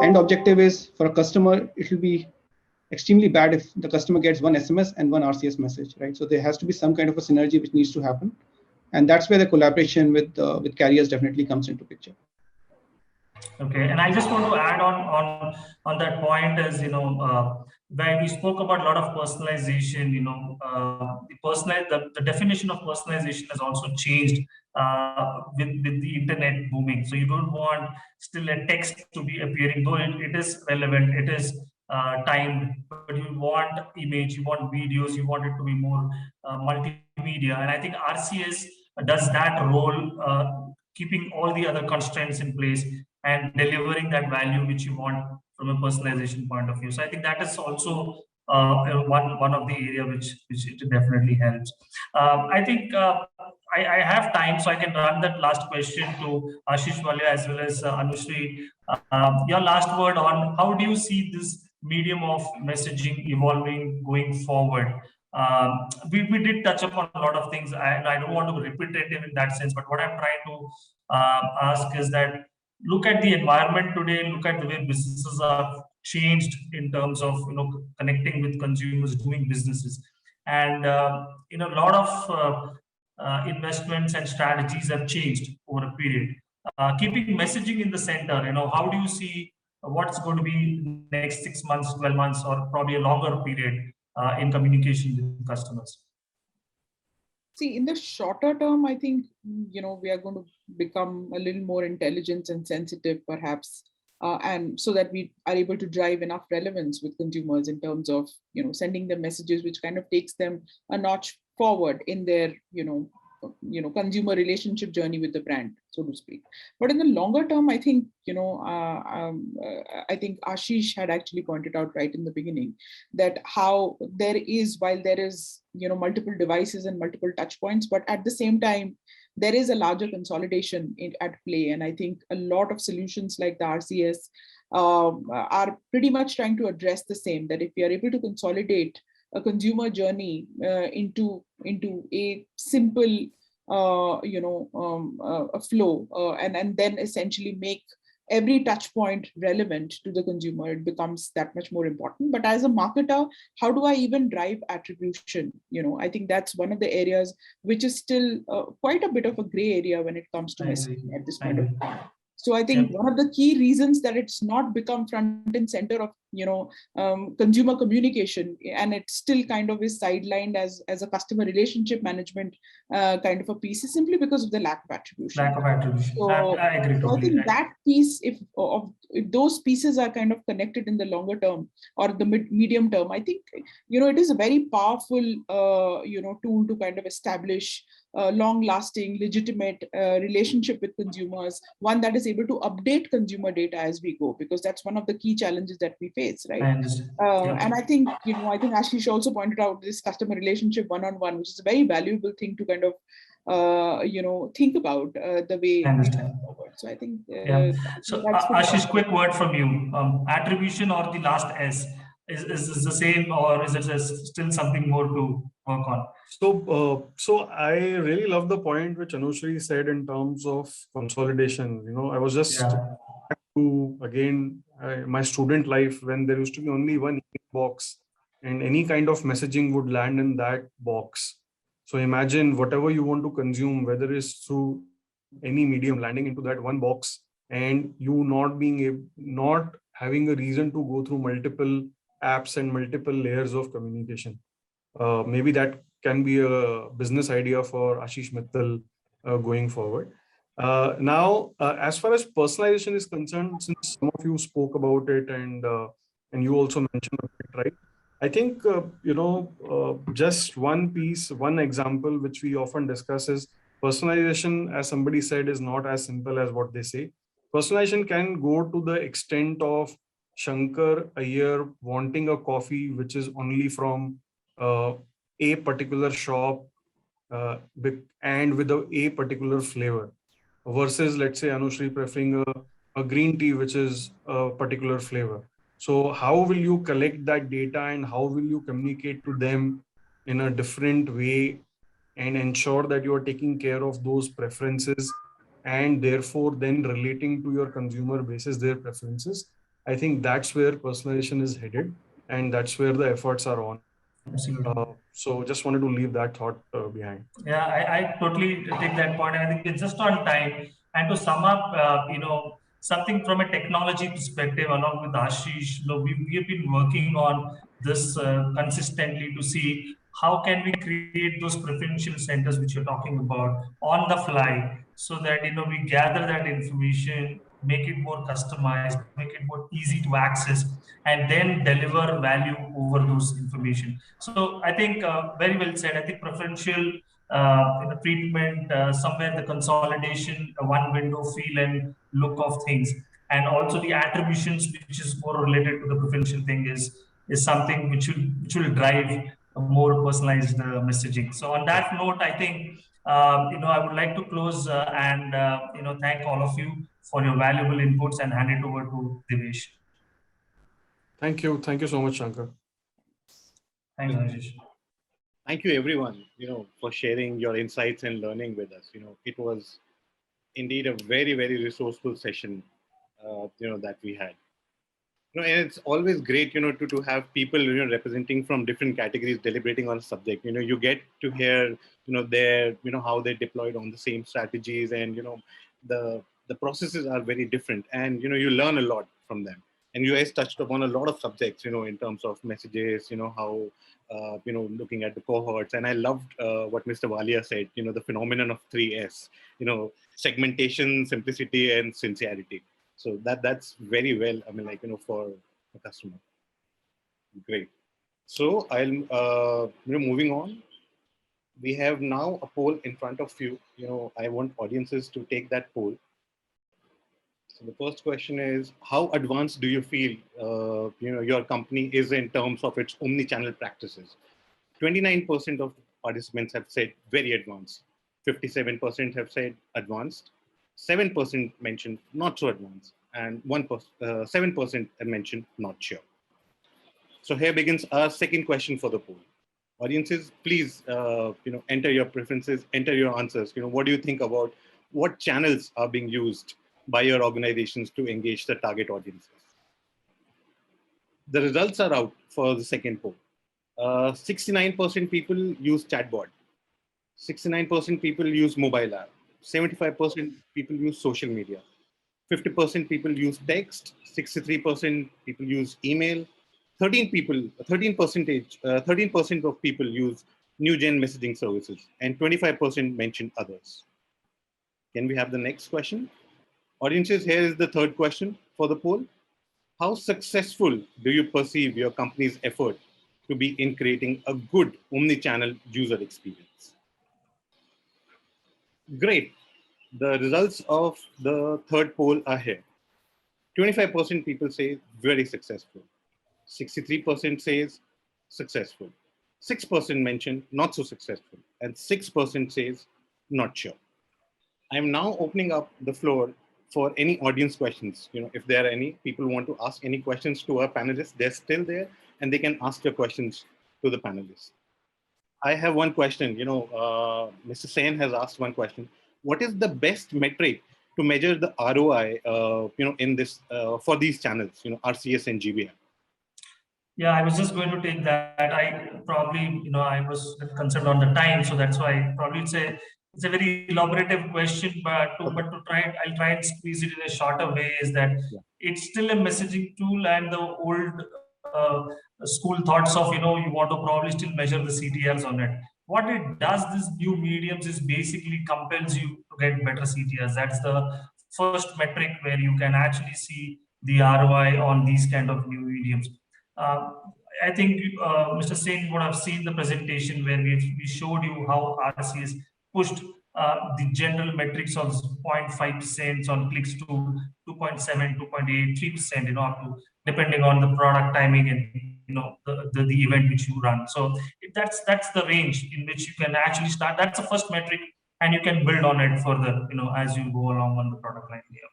And objective is, for a customer, it will be extremely bad if the customer gets one SMS and one RCS message, right? So there has to be some kind of a synergy which needs to happen. And that's where the collaboration with carriers definitely comes into picture. Okay, and I just want to add on that point is, where we spoke about a lot of personalization. The definition of personalization has also changed with the internet booming. So you don't want still a text to be appearing, though it is relevant, it is timed, but you want image, you want videos, you want it to be more multimedia, and I think RCS does that role, keeping all the other constraints in place and delivering that value which you want from a personalization point of view. So I think that is also one of the area which it definitely helps. I think I have time, so I can run that last question to Ashish, Walia, as well as Anushree. Your last word on how do you see this medium of messaging evolving going forward? We did touch upon a lot of things. I don't want to be repetitive in that sense, but what I'm trying to ask is that look at the environment today, look at the way businesses are changed in terms of connecting with consumers, doing businesses, and a lot of investments and strategies have changed over a period. Keeping messaging in the center, how do you see what's going to be next 6 months, 12 months, or probably a longer period in communication with customers? See, in the shorter term, I think, we are going to become a little more intelligent and sensitive, perhaps, and so that we are able to drive enough relevance with consumers in terms of, sending them messages, which kind of takes them a notch forward in their, consumer relationship journey with the brand, so to speak. But in the longer term, I think, I think Ashish had actually pointed out right in the beginning that how while there is, multiple devices and multiple touch points, but at the same time, there is a larger consolidation at play. And I think a lot of solutions like the RCS are pretty much trying to address the same, that if we are able to consolidate a consumer journey into a simple a flow, and then essentially make every touch point relevant to the consumer, it becomes that much more important. But as a marketer, how do I even drive attribution? I think that's one of the areas which is still quite a bit of a gray area when it comes to messaging at this point of time. So I think one of the key reasons that it's not become front and center of consumer communication, and it still kind of is sidelined as a customer relationship management kind of a piece, is simply because of the lack of attribution. So, I agree totally. I think that piece, if those pieces are kind of connected in the longer term or the medium term, I think it is a very powerful tool to kind of establish long-lasting, legitimate relationship with consumers, one that is able to update consumer data as we go, because that's one of the key challenges that we face, right? And I think, I think Ashish also pointed out this customer relationship one-on-one, which is a very valuable thing to kind of, think about the way we move forward. So I think. So Ashish, quick word from you. Attribution or the last S is the same, or is it still something more to work on? So I really love the point which Anushree said in terms of consolidation. I was just to again my student life when there used to be only one box and any kind of messaging would land in that box. So imagine whatever you want to consume, whether it's through any medium, landing into that one box, and you not having a reason to go through multiple apps and multiple layers of communication. Maybe that can be a business idea for Ashish Mithal going forward. Now, as far as personalization is concerned, since some of you spoke about it and you also mentioned it, right? I think, just one example which we often discuss is personalization, as somebody said, is not as simple as what they say. Personalization can go to the extent of Shankar, Iyer wanting a coffee which is only from a particular shop and with a particular flavor, versus, let's say, Anushree preferring a green tea which is a particular flavor. So how will you collect that data and how will you communicate to them in a different way and ensure that you are taking care of those preferences and therefore then relating to your consumer basis their preferences? I think that's where personalization is headed and that's where the efforts are on. So just wanted to leave that thought behind. Yeah, I totally take that point. I think it's just on time. And to sum up, something from a technology perspective, along with Ashish, we have been working on this consistently to see how can we create those preferential centers which you're talking about on the fly, so that we gather that information, make it more customized, make it more easy to access, and then deliver value over those information. So I think very well said. I think preferential treatment, somewhere the consolidation, one window feel and look of things, and also the attributions which is more related to the preferential thing is something which will drive a more personalized messaging. So on that note, I think I would like to close and thank all of you for your valuable inputs and hand it over to Divesh. Thank you. Thank you so much, Shankar. Thanks, Ashish. Thank you, everyone, for sharing your insights and learning with us. It was indeed a very, very resourceful session, that we had. And it's always great, to have people, representing from different categories deliberating on a subject. You get to hear, how they deployed on the same strategies, and, the processes are very different, and, you learn a lot from them. And you guys touched upon a lot of subjects, in terms of messages, how, looking at the cohorts. And I loved what Mr. Walia said, the phenomenon of 3S, segmentation, simplicity, and sincerity. So that's very well, for a customer. Great. So I'll, moving on. We have now a poll in front of you. I want audiences to take that poll. So the first question is, how advanced do you feel, your company is in terms of its omni-channel practices? 29% of participants have said very advanced. 57% have said advanced. 7% mentioned not so advanced, and 7% have mentioned not sure. So here begins our second question for the poll. Audiences, please, enter your preferences, enter your answers. What do you think about what channels are being used by your organizations to engage the target audiences? The results are out for the second poll. 69% people use chatbot. 69% people use mobile app. 75% people use social media. 50% people use text. 63% people use email. 13% of people use new gen messaging services, and 25% mention others. Can we have the next question? Audiences, here is the third question for the poll. How successful do you perceive your company's effort to be in creating a good omni-channel user experience? Great. The results of the third poll are here. 25% people say very successful. 63% says successful. 6% mention not so successful. And 6% says not sure. I'm now opening up the floor for any audience questions. If there are any people who want to ask any questions to our panelists, they're still there and they can ask their questions to the panelists. I have one question. Mr. Sen has asked one question. What is the best metric to measure the ROI, in this for these channels, RCS and GBM? Yeah, I was just going to take that. I probably, I was concerned on the time, so that's why probably it's a very elaborative question, but to try, I'll try and squeeze it in a shorter way. Is that it's still a messaging tool, and the old school thoughts of you want to probably still measure the CTRs on it. What it does, this new mediums, is basically compels you to get better CTRs. That's the first metric where you can actually see the ROI on these kind of new mediums. I think Mr. Singh would have seen the presentation where we showed you how RCS pushed the general metrics of 0.5% on clicks to 2.7, 2.8, 3%, up to depending on the product timing and the event which you run. So that's the range in which you can actually start. That's the first metric, and you can build on it further, as you go along on the product line here.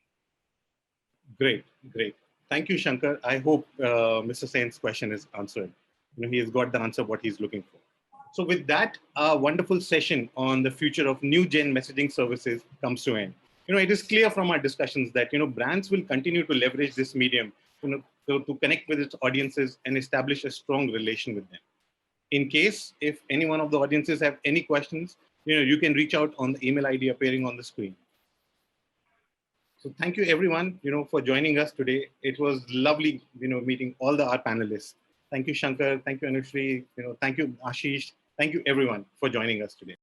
Great, great. Thank you, Shankar. I hope Mr. Sen's question is answered. He has got the answer what he's looking for. So with that, our wonderful session on the future of new gen messaging services comes to an end. It is clear from our discussions that brands will continue to leverage this medium to connect with its audiences and establish a strong relation with them. In case if any one of the audiences have any questions, you can reach out on the email ID appearing on the screen. So thank you everyone, for joining us today. It was lovely, meeting all our panelists. Thank you, Shankar. Thank you, Anushree. Thank you, Ashish. Thank you everyone for joining us today.